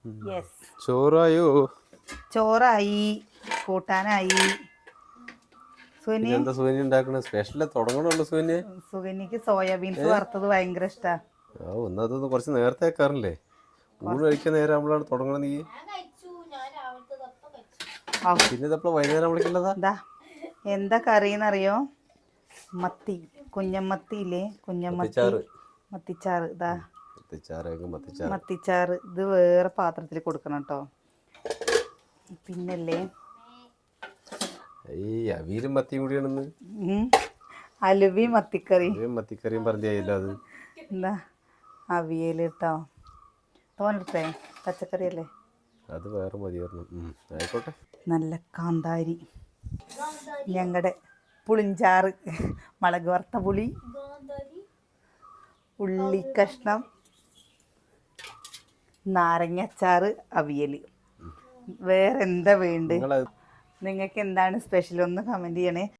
Yes, ചോറായോ? ചോറായി, കൂട്ടാനായി. സുനി എന്താ സുകന്യ ഉണ്ടാക്കണ? സ്പെഷ്യല് തുടങ്ങണുള്ളൂ സുകന്യ. സുകന്യക്ക് സോയാബീൻസ് വറുത്തത് ഭയങ്കര ഇഷ്ടാ. ഒന്നതൊന്ന് കുറച്ച് നേരത്തെ വെക്കാറില്ലേ? ഊണ് കഴിക്കാൻ നേരം ആകുമ്പോഴാണ് തുടങ്ങണ. നീ പിന്നെ ഇതപ്പോൾ വൈകുന്നേരം വിളിക്കേണ്ടതാ. എന്താ കറിന്നറിയോ? മത്തി, കുഞ്ഞമ്മത്തി ഇല്ലേ? കുഞ്ഞമ്മത്തി മത്തിച്ചാറ്. ഇതാ മത്തിച്ചാറ്. ഇത് വേറെ പാത്രത്തിൽ കൊടുക്കണം കേട്ടോ. പിന്നല്ലേ അവിയലും മത്തിയും കൂടിയാണെന്ന്. അലുവയും മത്തിക്കറിയും പറഞ്ഞില്ല. അത് എന്താ അവിയൽ കേട്ടോ. തോന്നെടുത്തേ, പച്ചക്കറി അല്ലേ, അത് വേറെ മതിയായിരുന്നു. ആയിക്കോട്ടെ. നല്ല കാന്താരി, ഞങ്ങളുടെ പുളിഞ്ചാറ്, മുളക് വറുത്ത പുളി, ഉള്ളിക്കഷ്ണം, നാരങ്ങച്ചാറ്, അവിയൽ. വേറെ എന്താ വേണ്ട? നിങ്ങൾക്ക് എന്താണ് സ്പെഷ്യൽ? ഒന്ന് കമൻറ്റ് ചെയ്യണേ.